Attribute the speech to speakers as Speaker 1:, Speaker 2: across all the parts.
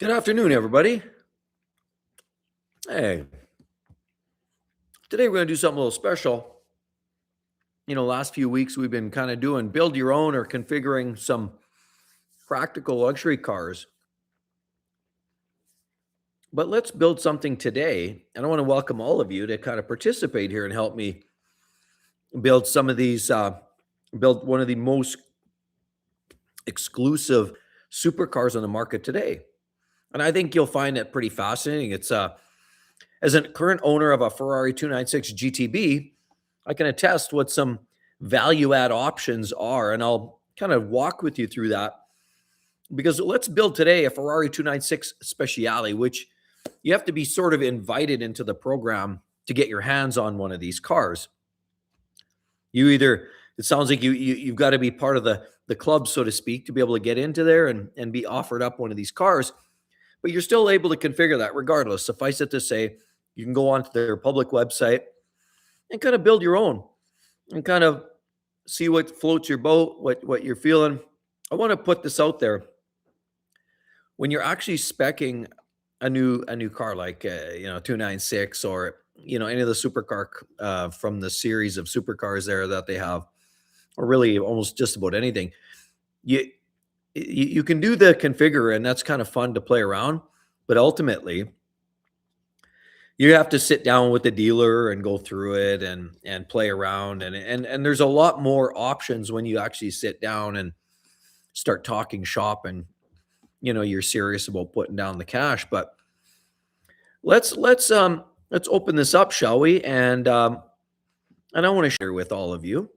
Speaker 1: Good afternoon, everybody. Hey, today we're going to do something a little special. Last few weeks we've been kind of doing build your own or configuring some practical luxury cars. But let's build something today. And I want to welcome all of you to kind of participate here and help me build some of these, build one of the most exclusive supercars on the market today. And I think you'll find it pretty fascinating. It's as a current owner of a Ferrari 296 GTB, I can attest what some value add options are, and I'll kind of walk with you through that. Because let's build today a Ferrari 296 Speciale, which you have to be sort of invited into the program to get your hands on one of these cars. It sounds like you've got to be part of the club, so to speak, to be able to get into there and be offered up one of these cars. But you're still able to configure that regardless. Suffice it to say, you can go onto their public website and kind of build your own and kind of see what floats your boat, what you're feeling. I want to put this out there. When you're actually speccing a new car like 296 or any of the supercar from the series of supercars there that they have, or really almost just about anything, you can do the configure, and that's kind of fun to play around. But ultimately, you have to sit down with the dealer and go through it and play around. And there's a lot more options when you actually sit down and start talking shop and, you're serious about putting down the cash. But let's open this up, shall we? And I want to share with all of you.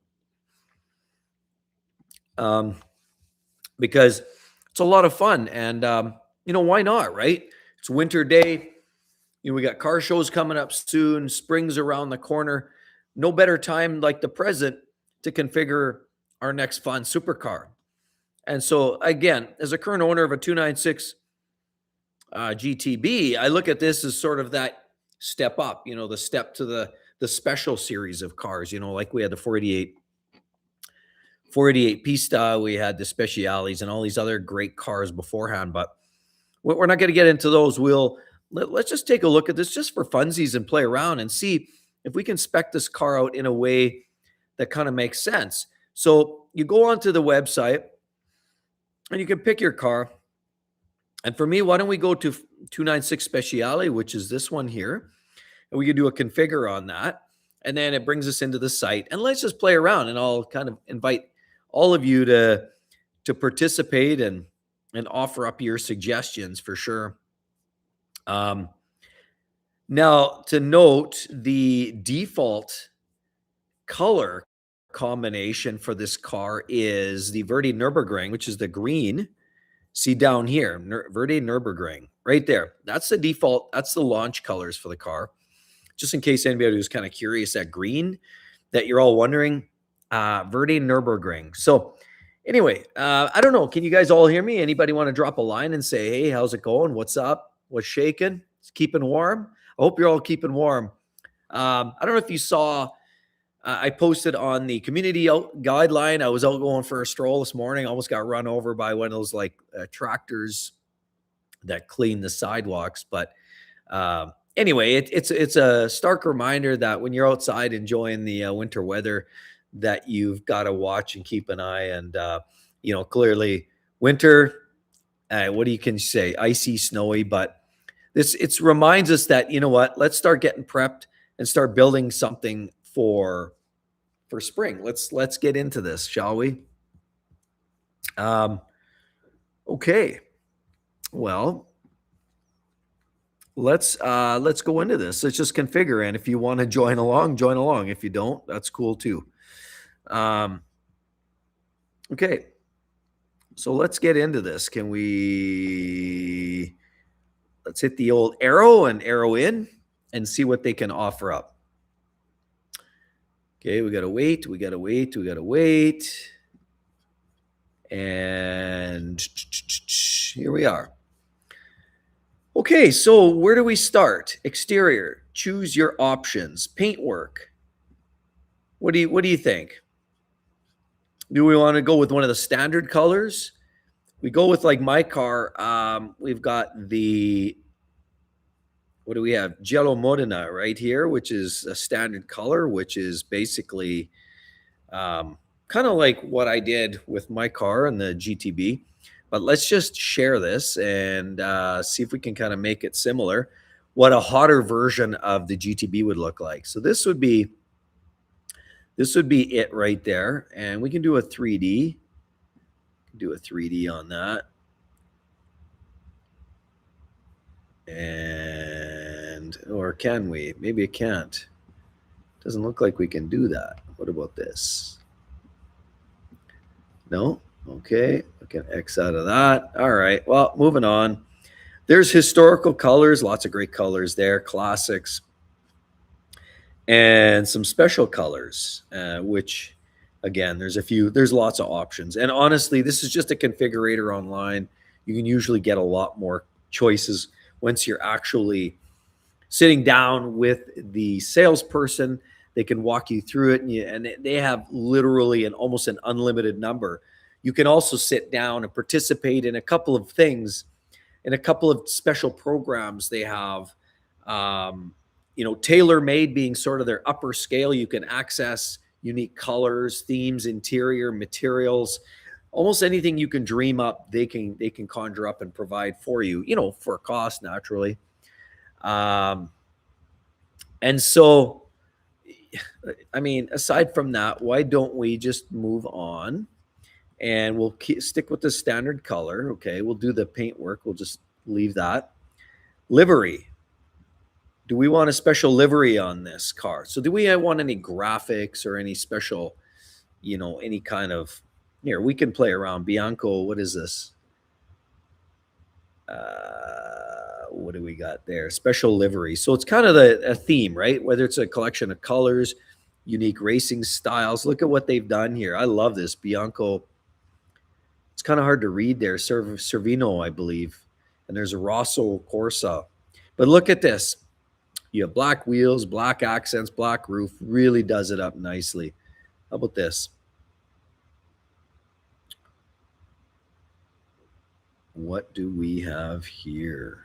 Speaker 1: Because it's a lot of fun, and why not, right? It's winter day. We got car shows coming up soon. Spring's around the corner. No better time like the present to configure our next fun supercar. And so, again, as a current owner of a 296 GTB, I look at this as sort of that step up, the step to the special series of cars, like we had the 488 Pista, we had the Speciales and all these other great cars beforehand. But we're not going to get into those. Let's just take a look at this just for funsies and play around and see if we can spec this car out in a way that kind of makes sense. So you go onto the website and you can pick your car. And for me, why don't we go to 296 Speciale, which is this one here, and we can do a configure on that. And then it brings us into the site, and let's just play around, and I'll kind of invite all of you to participate and offer up your suggestions for sure. Now, to note, the default color combination for this car is the Verde Nürburgring, which is the green. See down here, Verde Nürburgring, right there. That's the default. That's the launch colors for the car. Just in case anybody who's kind of curious, that green that you're all wondering, Verde Nürburgring. So anyway, I don't know. Can you guys all hear me? Anybody want to drop a line and say, hey, how's it going? What's up? What's shaking? It's keeping warm? I hope you're all keeping warm. I don't know if you saw, I posted on the community guideline. I was out going for a stroll this morning. I almost got run over by one of those tractors that clean the sidewalks. But anyway, it's a stark reminder that when you're outside enjoying the winter weather, that you've got to watch and keep an eye. And clearly winter, what can you say? Icy, snowy, but it reminds us that, let's start getting prepped and start building something for spring. Let's get into this, shall we? Okay. Well, let's go into this. Let's just configure, and if you want to join along, join along. If you don't, that's cool too. Okay. So let's get into this. Let's hit the old arrow and arrow in and see what they can offer up. Okay, we got to wait. And here we are. Okay, so where do we start? Exterior, choose your options. Paintwork. What do you think? Do we want to go with one of the standard colors? We go with like my car. We've got the, what do we have? Giallo Modena right here, which is a standard color, which is basically kind of like what I did with my car and the GTB. But let's just share this and see if we can kind of make it similar. What a hotter version of the GTB would look like. So this would be it right there, and we can do a 3D. Do a 3D on that, and or can we? Maybe it can't. Doesn't look like we can do that. What about this? No? Okay, we can X out of that. All right, well, moving on. There's historical colors, lots of great colors there, classics, and some special colors, which, again, there's lots of options. And honestly, this is just a configurator online. You can usually get a lot more choices once you're actually sitting down with the salesperson. They can walk you through it, and they have literally almost an unlimited number. You can also sit down and participate in a couple of things, in a couple of special programs they have. Tailor-made being sort of their upper scale. You can access unique colors, themes, interior materials, almost anything you can dream up. They can conjure up and provide for you. For a cost, naturally. And so, I mean, aside from that, why don't we just move on and we'll stick with the standard color? Okay, we'll do the paint work. We'll just leave that. Livery. Do we want a special livery on this car? So do we want any graphics or any special, any kind of, here, we can play around. Bianco, what is this? What do we got there? Special livery. So it's kind of a theme, right? Whether it's a collection of colors, unique racing styles. Look at what they've done here. I love this. Bianco. It's kind of hard to read there. Cervino, I believe. And there's a Rosso Corsa. But look at this. You have black wheels, black accents, black roof. Really does it up nicely. How about this? What do we have here?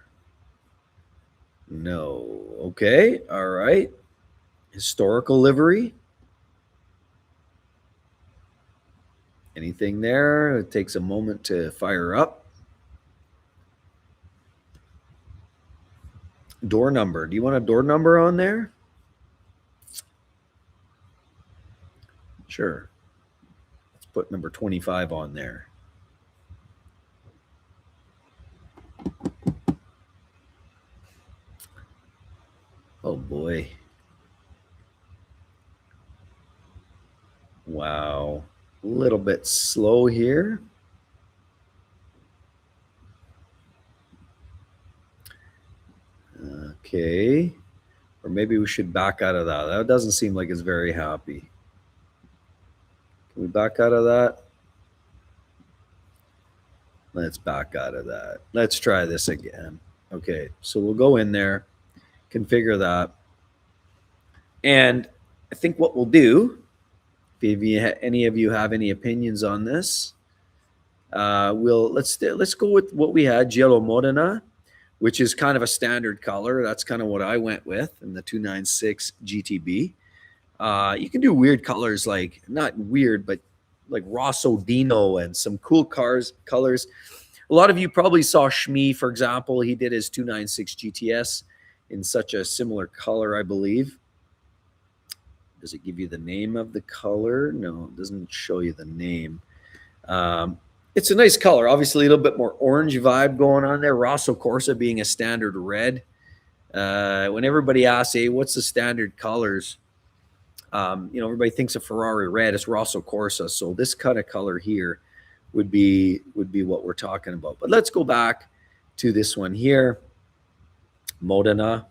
Speaker 1: No. Okay. All right. Historical livery. Anything there? It takes a moment to fire up. Door number. Do you want a door number on there? Sure. Let's put number 25 on there. Oh boy. Wow. A little bit slow here. Okay. Or maybe we should back out of that. That doesn't seem like it's very happy. Can we back out of that? Let's back out of that. Let's try this again. Okay, so we'll go in there, configure that. And I think what we'll do, if any of you have any opinions on this, let's go with what we had, Giallo Modena, which is kind of a standard color. That's kind of what I went with in the 296 GTB. You can do weird colors, like not weird, but like Rosso Dino and some cool colors. A lot of you probably saw Shmi, for example. He did his 296 GTS in such a similar color, I believe. Does it give you the name of the color? No, it doesn't show you the name. It's a nice color. Obviously, a little bit more orange vibe going on there. Rosso Corsa being a standard red. When everybody asks, hey, what's the standard colors? Everybody thinks of Ferrari red. It's Rosso Corsa. So this kind of color here would be what we're talking about. But let's go back to this one here, Modena,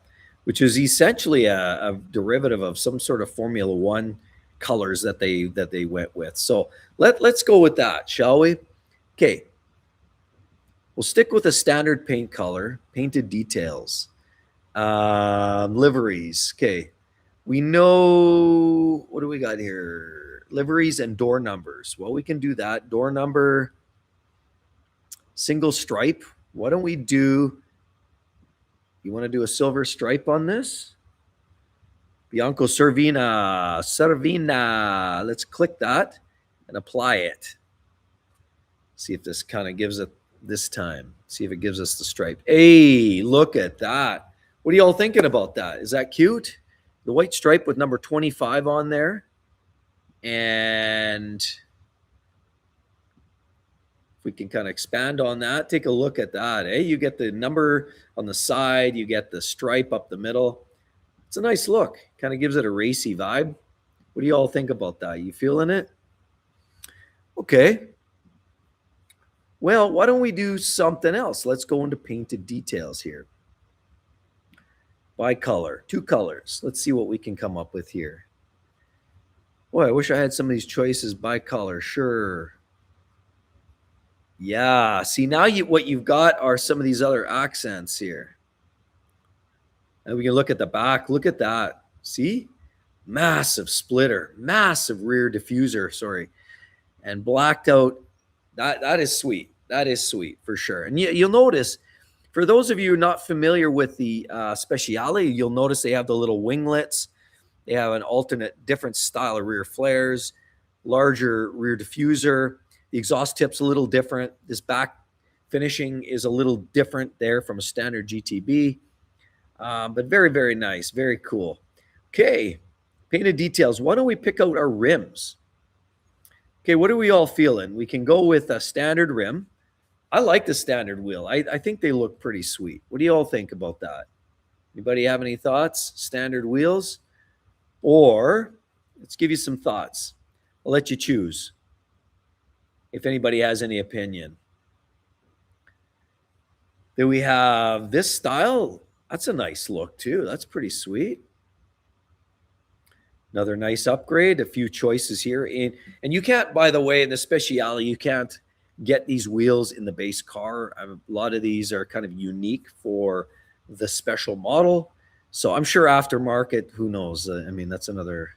Speaker 1: which is essentially a derivative of some sort of Formula One colors that they went with. So let's go with that, shall we? Okay. We'll stick with a standard paint color, painted details, liveries. Okay. We know, what do we got here? Liveries and door numbers. Well, we can do that. Door number, Single stripe. Why don't we do, you want to do a silver stripe on this? Bianco Servina. Let's click that and apply it. See if this kind of gives it this time. See if it gives us the stripe. Hey, look at that. What are y'all thinking about that? Is that cute? The white stripe with number 25 on there. And if we can kind of expand on that, take a look at that. Hey, you get the number on the side. You get the stripe up the middle. It's a nice look. Kind of gives it a racy vibe. What do you all think about that? You feeling it? Okay. Well, why don't we do something else? Let's go into painted details here. By color, 2 colors. Let's see what we can come up with here. Boy, I wish I had some of these choices by color. Sure. Yeah. See, now what you've got are some of these other accents here. And we can look at the back. Look at that. See? Massive splitter, massive rear diffuser, sorry. And blacked out. That is sweet. That is sweet for sure. And you'll notice, for those of you not familiar with the Speciale, you'll notice they have the little winglets. They have an alternate, different style of rear flares, larger rear diffuser. The exhaust tip's a little different. This back finishing is a little different there from a standard GTB. But very, very nice. Very cool. Okay, painted details. Why don't we pick out our rims? Okay, what are we all feeling? We can go with a standard rim. I like the standard wheel. I think they look pretty sweet. What do you all think about that? Anybody have any thoughts? Standard wheels? Or let's give you some thoughts. I'll let you choose if anybody has any opinion. Then we have this style. That's a nice look too. That's pretty sweet. Another nice upgrade. A few choices here. And you can't, by the way, in the Speciale, you can't get these wheels in the base car. A lot of these are kind of unique for the special model. So I'm sure aftermarket, who knows? I mean, that's another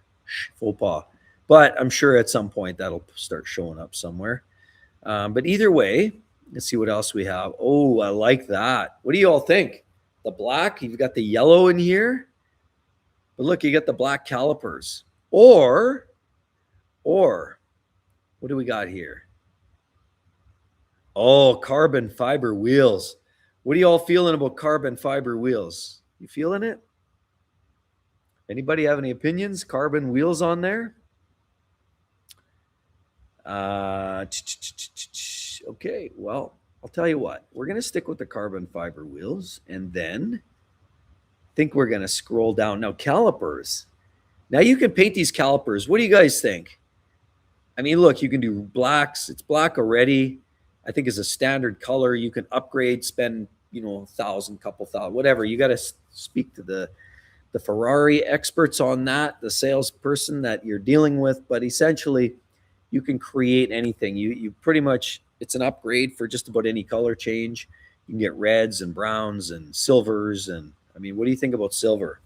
Speaker 1: faux pas. But I'm sure at some point that'll start showing up somewhere. But either way, let's see what else we have. Oh, I like that. What do you all think? The black, you've got the yellow in here. But look, you got the black calipers. Or what do we got here? Oh, carbon fiber wheels. What are you all feeling about carbon fiber wheels? You feeling it? Anybody have any opinions? Carbon wheels on there? Okay, well, I'll tell you what. We're going to stick with the carbon fiber wheels, and then I think we're going to scroll down. Now, calipers. Now you can paint these calipers. What do you guys think? I mean, look, you can do blacks. It's black already. I think it's a standard color. You can upgrade, spend, $1,000, couple thousand, whatever. You got to speak to the Ferrari experts on that, the salesperson that you're dealing with. But essentially, you can create anything. You pretty much, it's an upgrade for just about any color change. You can get reds and browns and silvers. And I mean, what do you think about silver?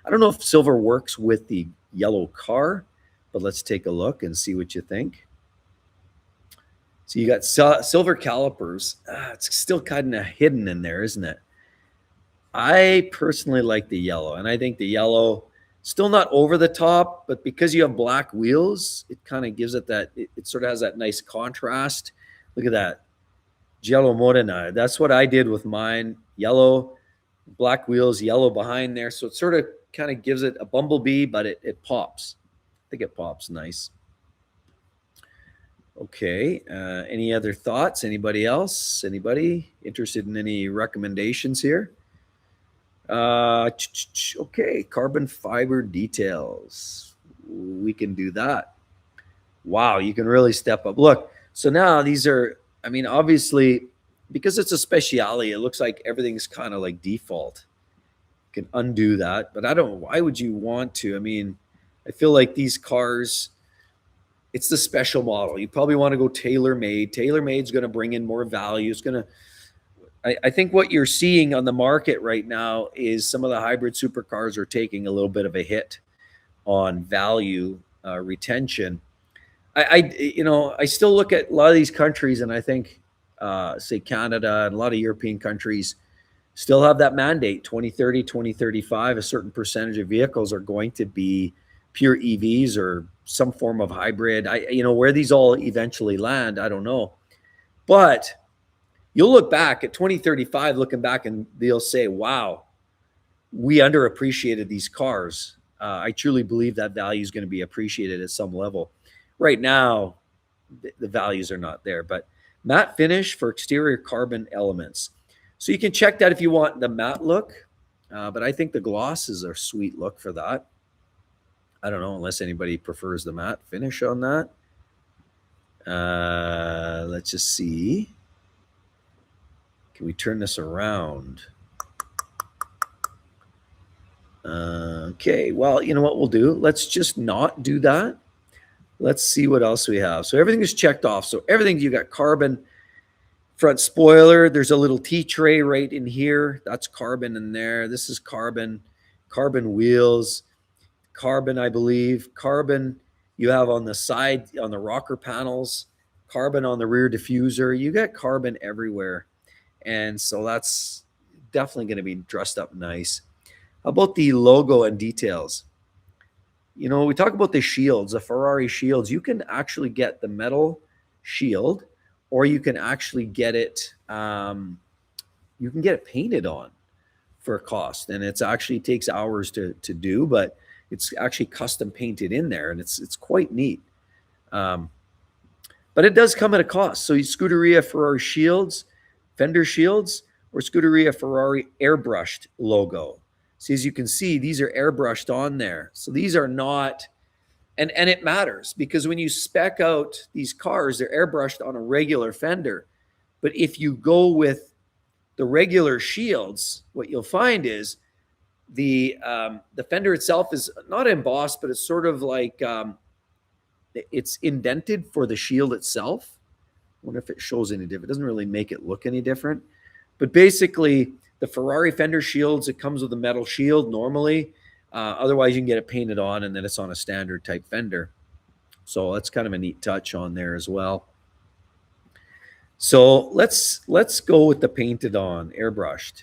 Speaker 1: I don't know if silver works with the yellow car, but let's take a look and see what you think. So you got silver calipers. It's still kind of hidden in there, isn't it? I personally like the yellow, and I think the yellow, still not over the top, but because you have black wheels, it kind of gives it that, it sort of has that nice contrast. Look at that. Giallo Morena. That's what I did with mine. Yellow, black wheels, yellow behind there. So it sort of kind of gives it a bumblebee, but it pops. I think it pops nice. Okay. Any other thoughts? Anybody else? Anybody interested in any recommendations here? Okay. Carbon fiber details. We can do that. Wow. You can really step up. Look. So now these are, I mean, obviously, because it's a Speciale, it looks like everything's kind of like default. You can undo that, but I don't, why would you want to? I mean, I feel like these cars, it's the special model. You probably want to go tailor-made. Tailor-made's going to bring in more value. It's going to, I think what you're seeing on the market right now is some of the hybrid supercars are taking a little bit of a hit on value retention. I still look at a lot of these countries and I think, say Canada and a lot of European countries still have that mandate 2030, 2035. A certain percentage of vehicles are going to be pure EVs or some form of hybrid. Where these all eventually land, I don't know. But you'll look back at 2035, looking back, and they'll say, wow, we underappreciated these cars. I truly believe that value is going to be appreciated at some level. Right now, the values are not there, but matte finish for exterior carbon elements. So you can check that if you want the matte look, but I think the gloss is a sweet look for that. I don't know, unless anybody prefers the matte finish on that. Let's just see. Can we turn this around? Okay, well, you know what we'll do? Let's just not do that. Let's see what else we have. So everything is checked off. So everything, you got carbon front spoiler. There's a little T-tray right in here. That's carbon in there. This is carbon wheels, carbon, I believe. Carbon you have on the side, on the rocker panels, carbon on the rear diffuser. You got carbon everywhere. And so that's definitely going to be dressed up nice. How about the logo and details? You know, we talk about the shields, the Ferrari shields. You can actually get the metal shield, or you can actually get it. You can get it painted on for a cost, and it's actually takes hours to do, but it's actually custom painted in there, and it's quite neat. But it does come at a cost. So Scuderia Ferrari shields, fender shields, or Scuderia Ferrari airbrushed logo. See, as you can see, these are airbrushed on there. So these are not, and it matters because when you spec out these cars, they're airbrushed on a regular fender. But if you go with the regular shields, what you'll find is the fender itself is not embossed, but it's sort of like it's indented for the shield itself. I wonder if it shows any different. It doesn't really make it look any different. But basically, the Ferrari fender shields, it comes with a metal shield normally. Otherwise, you can get it painted on, and then it's on a standard type fender. So that's kind of a neat touch on there as well. So let's go with the painted on, airbrushed,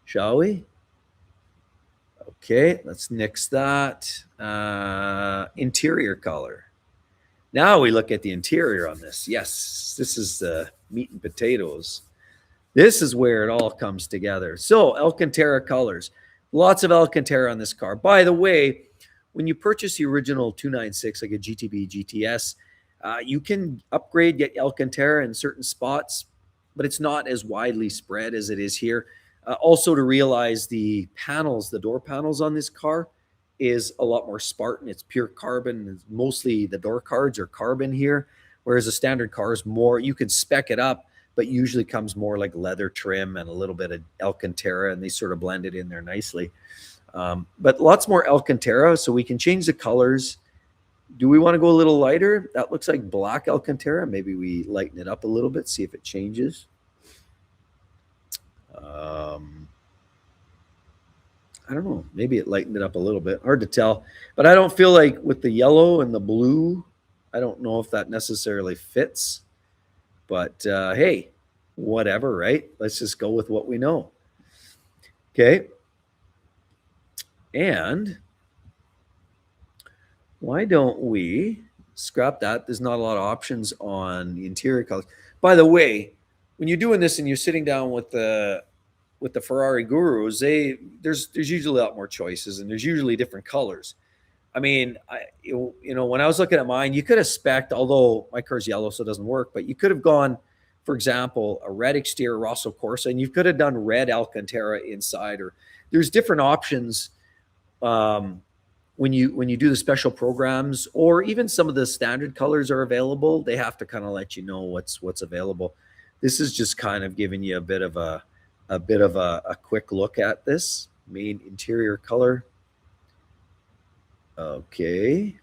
Speaker 1: shall we? Okay, let's nix that. Interior color. Now we look at the interior on this. Yes, this is the meat and potatoes. This is where it all comes together. So Alcantara colors. Lots of Alcantara on this car. By the way, when you purchase the original 296, like a GTB GTS, you can upgrade, get Alcantara in certain spots, but it's not as widely spread as it is here. Also to realize the panels, the door panels on this car is a lot more Spartan. It's pure carbon. Mostly the door cards are carbon here, whereas a standard car is more, you can spec it up, but usually comes more like leather trim and a little bit of Alcantara, and they sort of blend it in there nicely. But lots more Alcantara, so we can change the colors. Do we want to go a little lighter? That looks like black Alcantara. Maybe we lighten it up a little bit, see if it changes. I don't know. Maybe it lightened it up a little bit. Hard to tell. But I don't feel like with the yellow and the blue, I don't know if that necessarily fits. But hey, whatever, right? Let's just go with what we know. Okay. And why don't we scrap that? There's not a lot of options on the interior colors. By the way, when you're doing this and you're sitting down with the Ferrari gurus, there's usually a lot more choices, and there's usually different colors. I mean, when I was looking at mine, you could have spec'd, although my car's yellow, so it doesn't work, but you could have gone, for example, a red exterior Rosso Corsa, and you could have done red Alcantara inside, or there's different options when you do the special programs, or even some of the standard colors are available. They have to kind of let you know what's available. This is just kind of giving you a bit of a quick look at this main interior color. Okay.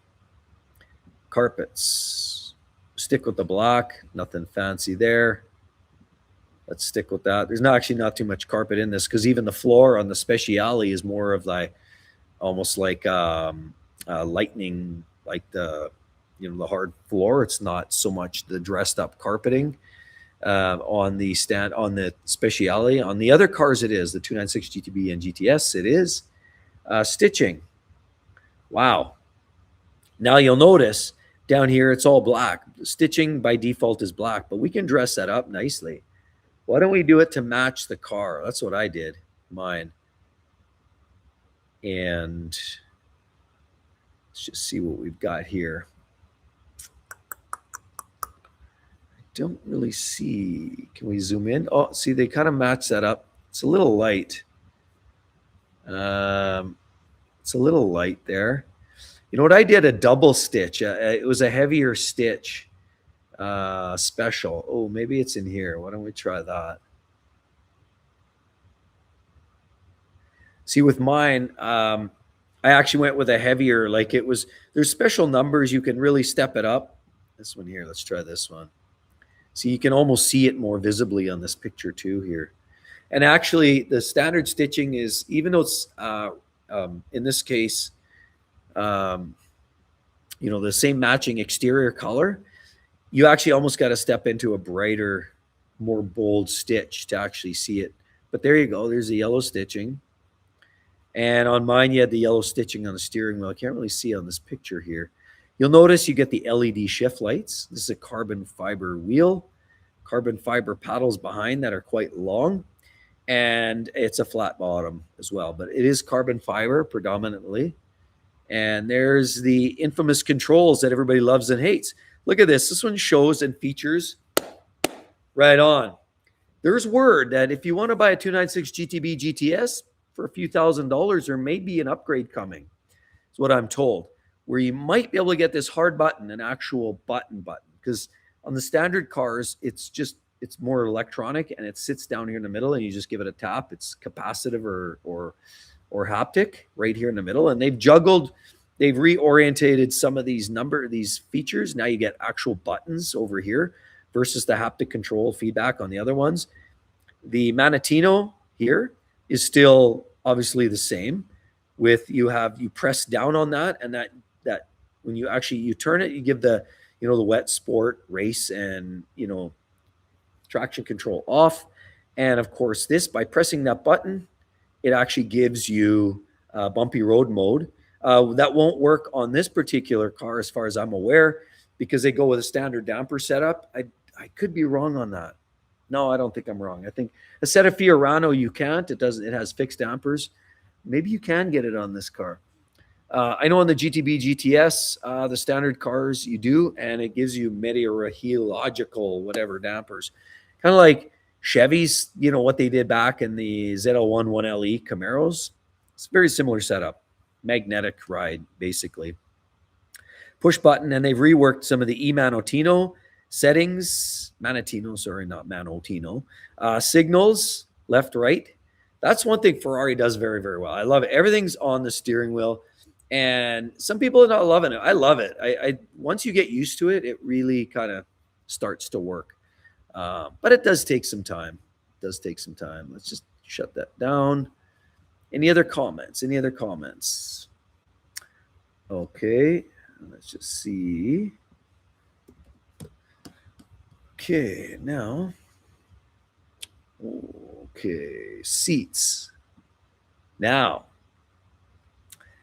Speaker 1: Carpets. Stick with the black. Nothing fancy there. Let's stick with that. There's not too much carpet in this, because even the floor on the Speciale is more of like almost like lightning, like the hard floor. It's not so much the dressed up carpeting. on the Speciale. On the other cars, it is the 296 GTB and GTS. It is stitching. Wow. Now you'll notice down here it's all black. Stitching by default is black, but we can dress that up nicely. Why don't we do it to match the car? That's what I did, mine. And let's just see what we've got here. I don't really see. Can we zoom in? Oh, see, they kind of match that up. It's a little light. It's a little light there. You know what? I did a double stitch. It was a heavier stitch special. Oh, maybe it's in here. Why don't we try that? See, with mine, I actually went with a heavier, like it was, there's special numbers. You can really step it up. This one here, let's try this one. See, you can almost see it more visibly on this picture too here. And actually the standard stitching is, even though it's, in this case, you know, the same matching exterior color, you actually almost got to step into a brighter, more bold stitch to actually see it. But there you go. There's the yellow stitching. And on mine, you had the yellow stitching on the steering wheel. I can't really see on this picture here. You'll notice you get the LED shift lights. This is a carbon fiber wheel, carbon fiber paddles behind that are quite long, and it's a flat bottom as well. But it is carbon fiber predominantly. And there's the infamous controls that everybody loves and hates. Look at this. This one shows and features right on. There's word that if you want to buy a 296 GTB GTS for a few $1,000s, there may be an upgrade coming. That's what I'm told, where you might be able to get this hard button, an actual button. Because on the standard cars, it's more electronic and it sits down here in the middle and you just give it a tap. It's capacitive or haptic right here in the middle. And they've reorientated some of these features. Now you get actual buttons over here versus the haptic control feedback on the other ones. The Manatino here is still obviously the same, with you press down on that, and that when you turn it, you give the wet sport, race, and traction control off. And of course this, by pressing that button, it actually gives you bumpy road mode. That won't work on this particular car as far as I'm aware, because they go with a standard damper setup. I could be wrong on that. No, I don't think I'm wrong. I think a set of Fiorano you can't. It has fixed dampers. Maybe you can get it on this car. I know on the GTB GTS, the standard cars you do, and it gives you meteorological whatever dampers. Kind of like Chevys, what they did back in the ZL1 1LE Camaros. It's a very similar setup. Magnetic ride, basically. Push button, and they've reworked some of the Manatino settings. Manatino, sorry, not Manotino. Signals, left, right. That's one thing Ferrari does very, very well. I love it. Everything's on the steering wheel. And some people are not loving it. I love it. I once you get used to it, it really kind of starts to work. But it does take some time. It does take some time. Let's just shut that down. Any other comments? Any other comments? Okay, let's just see. Okay, now. Okay, seats. Now.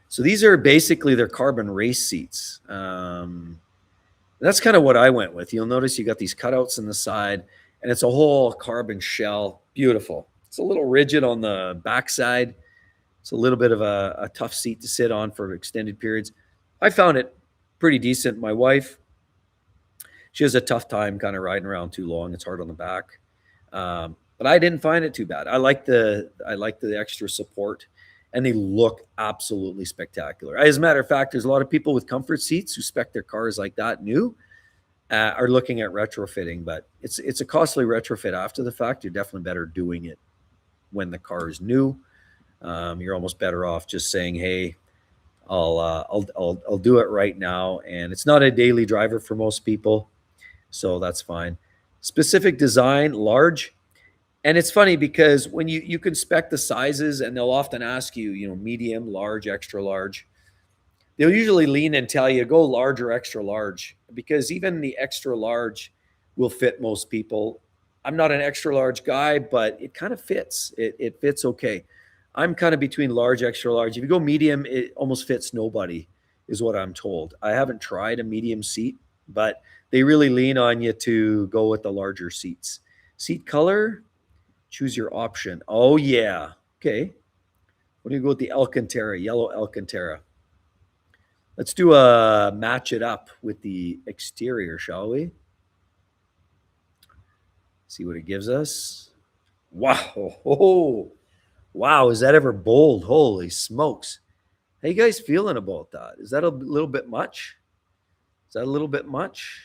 Speaker 1: So these are basically their carbon race seats. That's kind of what I went with. You'll notice you got these cutouts in the side, and it's a whole carbon shell. Beautiful. It's a little rigid on the backside. It's a little bit of a tough seat to sit on for extended periods. I found it pretty decent. My wife, she has a tough time kind of riding around too long. It's hard on the back. But I didn't find it too bad. I like the extra support, and they look absolutely spectacular. As a matter of fact, there's a lot of people with comfort seats who spec their cars like that new, are looking at retrofitting, but it's a costly retrofit after the fact. You're definitely better doing it when the car is new. You're almost better off just saying, "Hey, I'll do it right now." And it's not a daily driver for most people, so that's fine. Specific design, large. And it's funny because when you can spec the sizes, and they'll often ask you, medium, large, extra large. They'll usually lean and tell you, go large or extra large, because even the extra large will fit most people. I'm not an extra large guy, but it kind of fits. It fits okay. I'm kind of between large, extra large. If you go medium, it almost fits nobody, is what I'm told. I haven't tried a medium seat, but they really lean on you to go with the larger seats. Seat color, choose your option. Oh, yeah. Okay. What do you go with the Alcantara, yellow Alcantara? Let's do a match it up with the exterior, shall we? See what it gives us. Wow. Oh, wow. Is that ever bold? Holy smokes. How you guys feeling about that? Is that a little bit much? Is that a little bit much?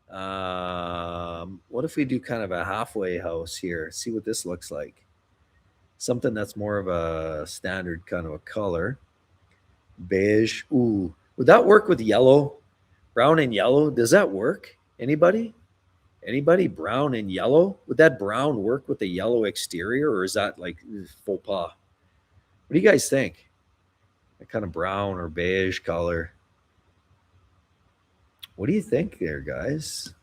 Speaker 1: What if we do kind of a halfway house here? See what this looks like. Something that's more of a standard kind of a color. Beige. Ooh. Would that work with yellow? Brown and yellow? Does that work? Anybody? Anybody? Brown and yellow? Would that brown work with the yellow exterior, or is that like faux pas? What do you guys think? A kind of brown or beige color. What do you think there, guys?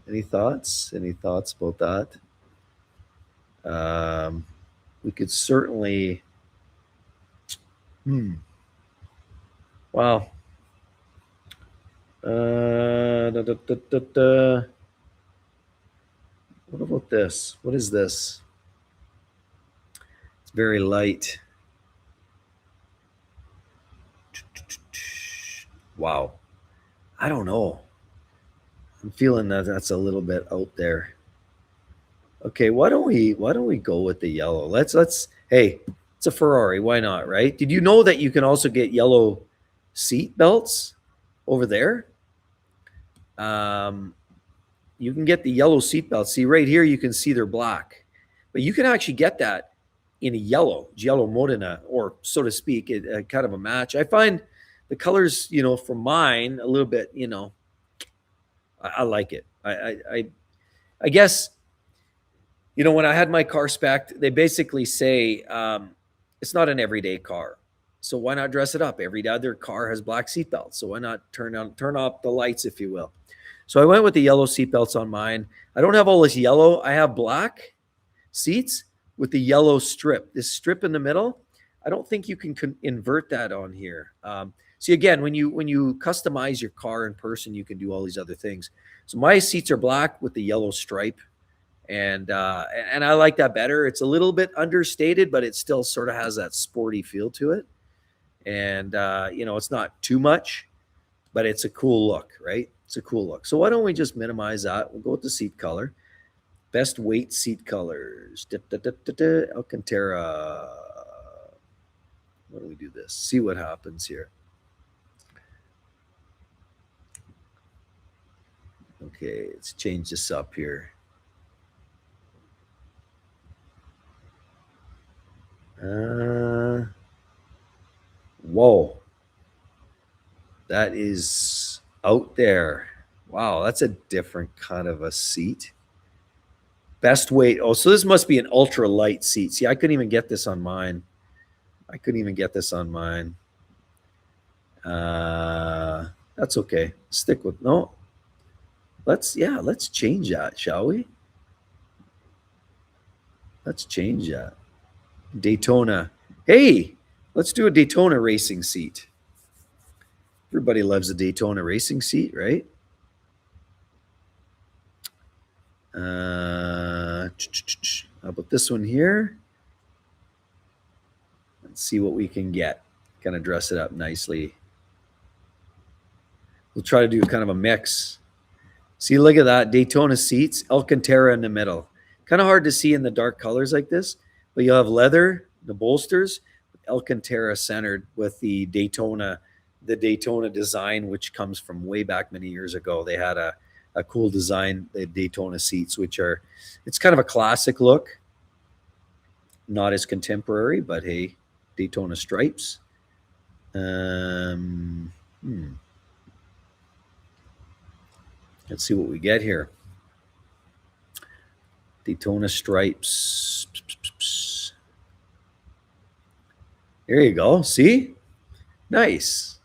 Speaker 1: Any thoughts? Any thoughts about that? We could certainly. Wow. Da, da, da, da, da. What about this? What is this? It's very light. Wow. I don't know. I'm feeling that that's a little bit out there. Okay, why don't we go with the yellow? Let's hey, it's a Ferrari, why not, right? Did you know that you can also get yellow seat belts over there? You can get the yellow seat belts. See right here, you can see they're black, but you can actually get that in a yellow Modena, or so to speak, kind of a match. I find the colors, for mine, a little bit, I like it. I guess, when I had my car spec'd, they basically say it's not an everyday car, so why not dress it up? Every other car has black seatbelts, so why not turn off the lights, if you will? So I went with the yellow seatbelts on mine. I don't have all this yellow. I have black seats with the yellow strip. This strip in the middle, I don't think you can invert that on here. See, again, when you customize your car in person, you can do all these other things. So my seats are black with the yellow stripe, and I like that better. It's a little bit understated, but it still sort of has that sporty feel to it. And it's not too much, but it's a cool look, right? It's a cool look. So why don't we just minimize that? We'll go with the seat color. Best weight seat colors. Alcantara. Why don't we do this? See what happens here. Okay, let's change this up here. Whoa. That is out there. Wow, that's a different kind of a seat. Best weight. Oh, so this must be an ultra light seat. See, I couldn't even get this on mine. That's okay. Stick with no. Let's change that, shall we? Let's change that. Daytona. Hey, let's do a Daytona racing seat. Everybody loves a Daytona racing seat, right? How about this one here? Let's see what we can get. Kind of dress it up nicely. We'll try to do kind of a mix. See, look at that. Daytona seats, Alcantara in the middle. Kind of hard to see in the dark colors like this, but you'll have leather, the bolsters, Alcantara centered with the Daytona design, which comes from way back many years ago. They had a cool design, the Daytona seats, it's kind of a classic look. Not as contemporary, but hey, Daytona stripes. Let's see what we get here. Daytona stripes. There you go. See? Nice.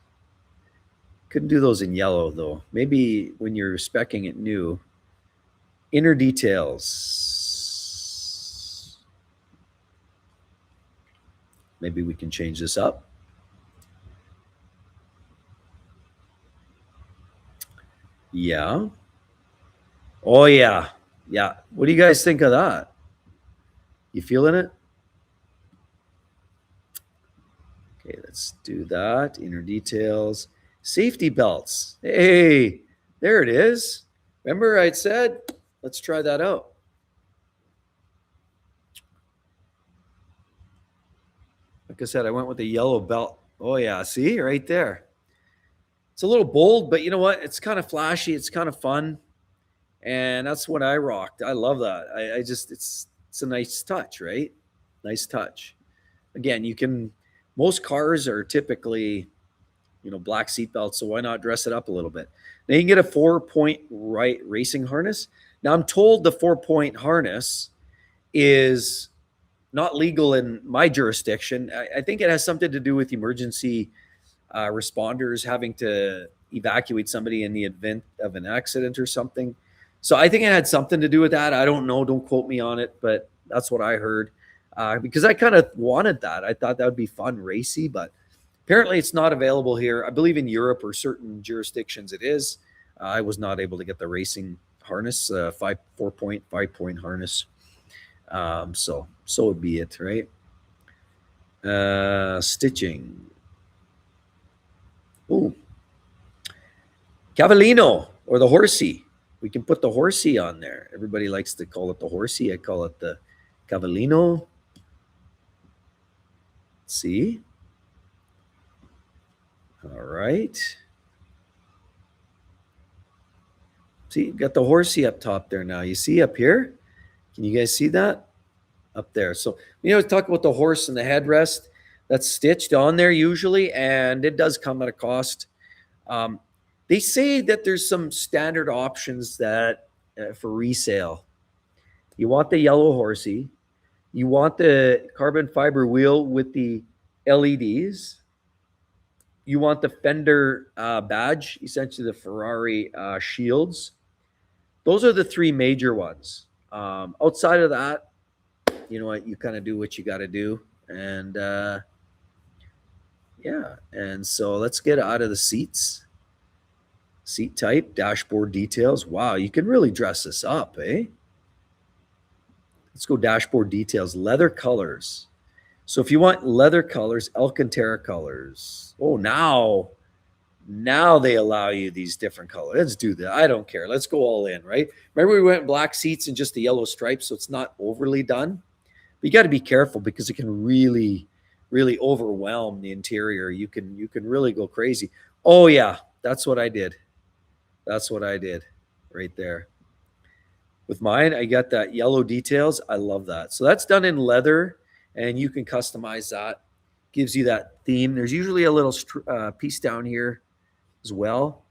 Speaker 1: Couldn't do those in yellow, though. Maybe when you're speccing it new, Inner details. Maybe we can change this up. Yeah. Oh, yeah. Yeah. What do you guys think of that? You feeling it? Okay, let's do that. Inner details. Safety belts. Hey, there it is. Remember I said, let's try that out. Like I said, I went with the yellow belt. Oh, yeah. See, right there. It's a little bold, but you know what? It's kind of flashy. It's kind of fun. And that's what I rocked. I love that. I just, it's a nice touch, right? Nice touch. Again, you can, most cars are typically, black seat belts. So why not dress it up a little bit? Now you can get a 4-point racing harness. Now I'm told the 4-point harness is not legal in my jurisdiction. I think it has something to do with emergency responders having to evacuate somebody in the event of an accident or something. So I think it had something to do with that. I don't know. Don't quote me on it, but that's what I heard. Because I kind of wanted that. I thought that would be fun, racy, but apparently it's not available here. I believe in Europe or certain jurisdictions it is. I was not able to get the racing harness, 4-point, 5-point harness. So would be it, right? Stitching. Ooh. Cavallino, or the horsey. We can put the horsey on there. Everybody likes to call it the horsey. I call it the Cavallino. See? All right. See, you've got the horsey up top there now. You see up here? Can you guys see that? Up there. So, talk about the horse and the headrest. That's stitched on there usually, and it does come at a cost. They say that there's some standard options that for resale. You want the yellow horsey. You want the carbon fiber wheel with the LEDs. You want the fender badge, essentially the Ferrari shields. Those are the three major ones. Outside of that, you know what, you kind of do what you got to do. And yeah, and so let's get out of the seats. Seat type, dashboard details. Wow, you can really dress this up, eh? Let's go dashboard details, leather colors. So if you want leather colors, Alcantara colors. Oh, now they allow you these different colors. Let's do that. I don't care. Let's go all in, right? Remember we went black seats and just the yellow stripes, so it's not overly done. But you got to be careful because it can really, really overwhelm the interior. You can really go crazy. Oh yeah, that's what I did. That's what I did right there. With mine, I got that yellow details. I love that. So that's done in leather, and you can customize that. Gives you that theme. There's usually a little piece down here as well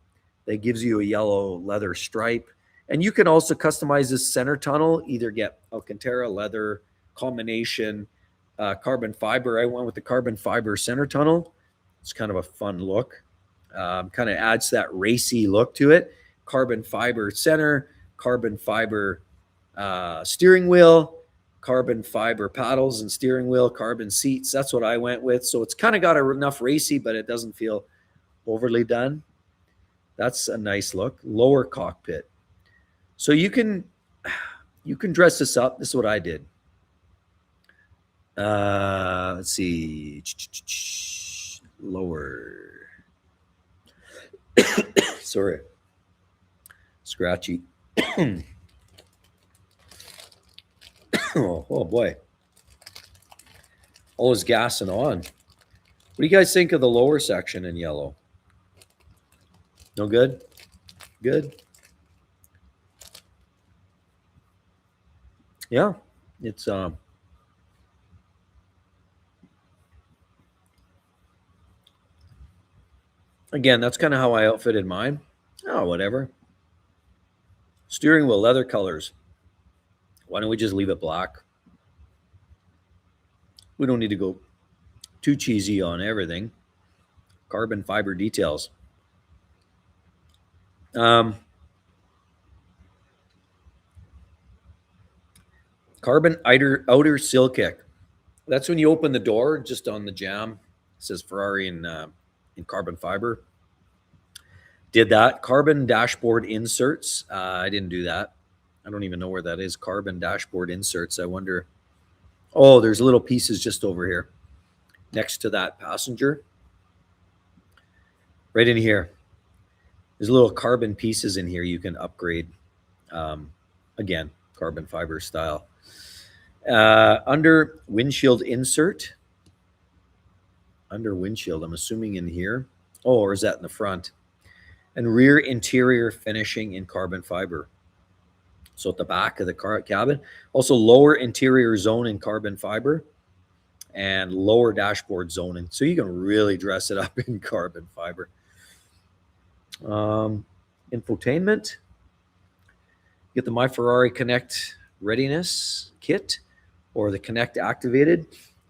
Speaker 1: that gives you a yellow leather stripe. And you can also customize this center tunnel, either get Alcantara, leather, combination, carbon fiber. I went with the carbon fiber center tunnel. It's kind of a fun look. Kind of adds that racy look to it. Carbon fiber center, carbon fiber steering wheel, carbon fiber paddles and steering wheel, carbon seats. That's what I went with. So it's kind of got enough racy, but it doesn't feel overly done. That's a nice look. Lower cockpit. So you can dress this up. This is what I did. Let's see. Lower. Sorry. Scratchy. oh boy. Always gassing on. What do you guys think of the lower section in yellow? No good? Good? Yeah. It's again, that's kind of how I outfitted mine. Oh, whatever. Steering wheel, leather colors. Why don't we just leave it black? We don't need to go too cheesy on everything. Carbon fiber details. Carbon outer sill kick. That's when you open the door just on the jamb. It says Ferrari in carbon fiber. Did that. Carbon dashboard inserts. I didn't do that. I don't even know where that is. Carbon dashboard inserts. I wonder. Oh, there's little pieces just over here next to that passenger. Right in here. There's little carbon pieces in here you can upgrade. Again, carbon fiber style. Under windshield insert. Under windshield, I'm assuming in here. Oh, or is that in the front? And rear interior finishing in carbon fiber. So at the back of the cabin. Also lower interior zone in carbon fiber and lower dashboard zoning. So you can really dress it up in carbon fiber. Infotainment. Get the My Ferrari Connect readiness kit or the Connect activated,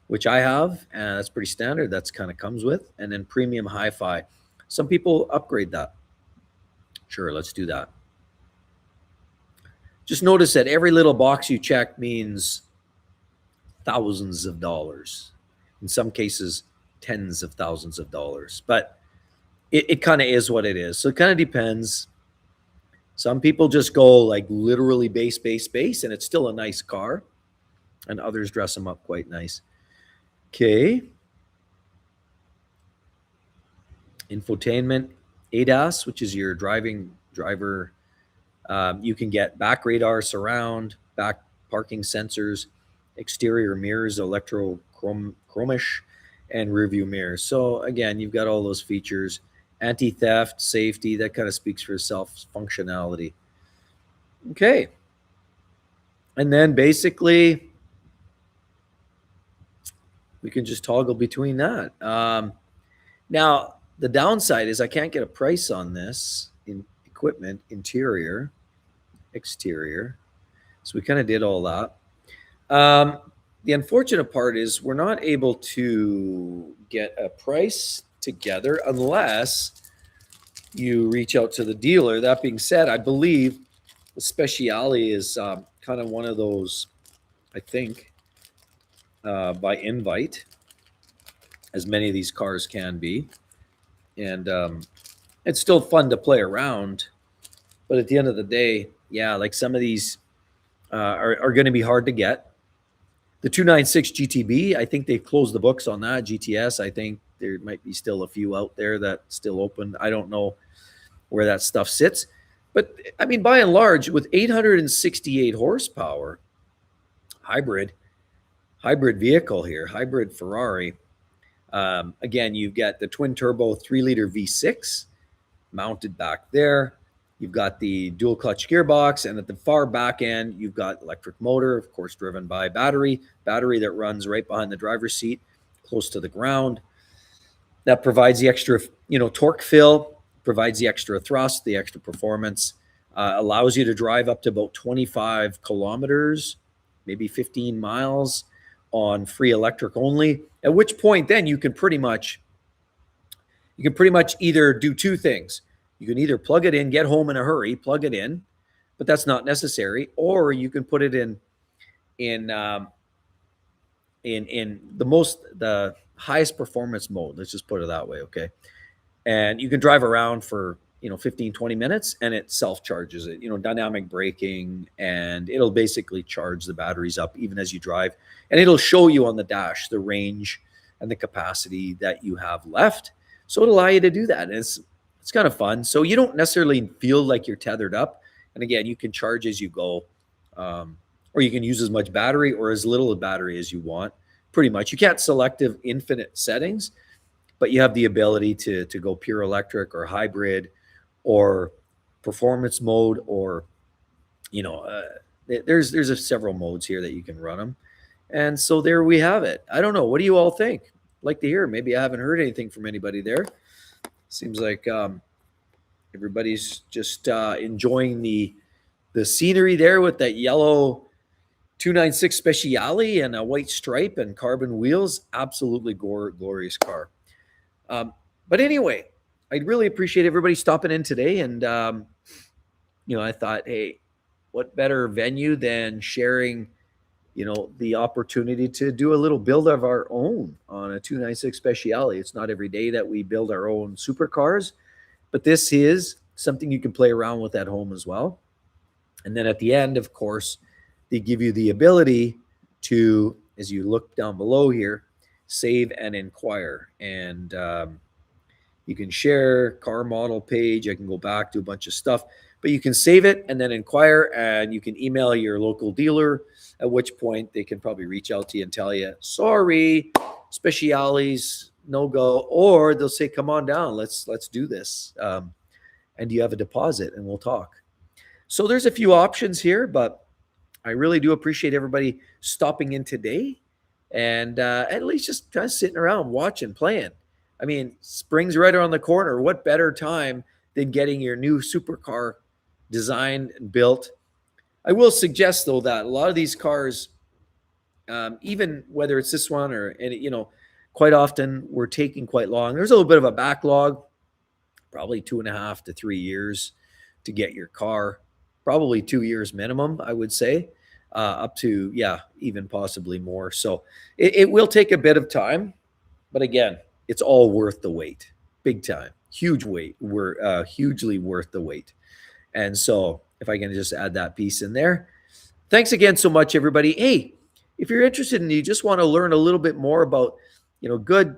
Speaker 1: which I have, and that's pretty standard. That's kind of comes with. And then premium hi-fi. Some people upgrade that. Sure, let's do that. Just notice that every little box you check means thousands of dollars. In some cases, tens of thousands of dollars. But it kind of is what it is. So it kind of depends. Some people just go like literally base, and it's still a nice car. And others dress them up quite nice. Okay. Infotainment, ADAS, which is your driver. You can get back radar, surround, back parking sensors, exterior mirrors, electrochromish, and rear view mirrors. So again, you've got all those features. Anti-theft, safety, that kind of speaks for itself. Functionality. Okay. And then basically, we can just toggle between that. Now, the downside is I can't get a price on this in equipment, interior, exterior. So we kind of did all that. The unfortunate part is we're not able to get a price together unless you reach out to the dealer. That being said, I believe the Speciale is kind of one of those, I think, by invite, as many of these cars can be. And it's still fun to play around. But at the end of the day, yeah, like some of these are going to be hard to get. The 296 GTB, I think they've closed the books on that. GTS, I think there might be still a few out there that still open. I don't know where that stuff sits. But, I mean, by and large, with 868 horsepower, hybrid vehicle here, hybrid Ferrari. Again, you've got the twin-turbo 3-liter V6 mounted back there. You've got the dual-clutch gearbox, and at the far back end, you've got electric motor, of course, driven by battery that runs right behind the driver's seat, close to the ground. That provides the extra, torque fill, provides the extra thrust, the extra performance, allows you to drive up to about 25 kilometers, maybe 15 miles on free electric only, at which point then you can pretty much either do two things. You can either plug it in, get home in a hurry, plug it in, but that's not necessary, or you can put it in the highest performance mode. Let's just put it that way, okay? And you can drive around for 15, 20 minutes, and it self-charges it, dynamic braking, and it'll basically charge the batteries up even as you drive. And it'll show you on the dash the range and the capacity that you have left. So it'll allow you to do that. And it's kind of fun. So you don't necessarily feel like you're tethered up. And again, you can charge as you go, or you can use as much battery or as little battery as you want. Pretty much. You can't selective infinite settings, but you have the ability to go pure electric or hybrid or performance mode, or there's several modes here that you can run them. And so there we have it. I don't know, what do you all think? I'd like to hear. Maybe I haven't heard anything from anybody there. Seems like everybody's just enjoying the scenery there with that yellow 296 Speciale and a white stripe and carbon wheels. Absolutely glorious car. But anyway, I really appreciate everybody stopping in today. And, I thought, hey, what better venue than sharing the opportunity to do a little build of our own on a 296 Speciale. It's not every day that we build our own supercars, but this is something you can play around with at home as well. And then at the end, of course, they give you the ability to, as you look down below here, save and inquire. And you can share car model page. I can go back to a bunch of stuff, but you can save it and then inquire, and you can email your local dealer, at which point they can probably reach out to you and tell you, sorry, Speciales, no go, or they'll say, come on down, let's do this. And you have a deposit and we'll talk. So there's a few options here, but I really do appreciate everybody stopping in today and at least just kind of sitting around watching, playing. I mean, spring's right around the corner. What better time than getting your new supercar designed and built? I will suggest, though, that a lot of these cars, even whether it's this one or, quite often we're taking quite long. There's a little bit of a backlog, probably 2.5 to 3 years to get your car, probably 2 years minimum, I would say, up to, even possibly more. So it will take a bit of time, but again, it's all worth the wait, big time, huge wait. We're hugely worth the wait. And so if I can just add that piece in there. Thanks again so much, everybody. Hey, if you're interested and you just want to learn a little bit more about, good,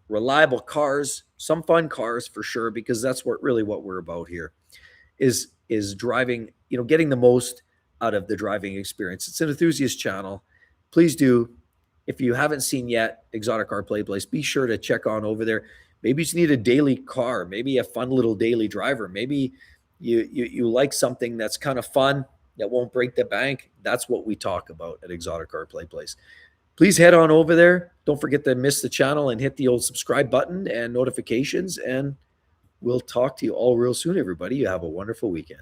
Speaker 1: reliable cars, some fun cars for sure, because that's what we're about here is driving, getting the most out of the driving experience. It's an enthusiast channel. Please do. If you haven't seen yet Exotic Car Play Place, be sure to check on over there. Maybe you just need a daily car, maybe a fun little daily driver. Maybe you like something that's kind of fun, that won't break the bank. That's what we talk about at Exotic Car Play Place. Please head on over there. Don't forget to miss the channel and hit the old subscribe button and notifications. And we'll talk to you all real soon, everybody. You have a wonderful weekend.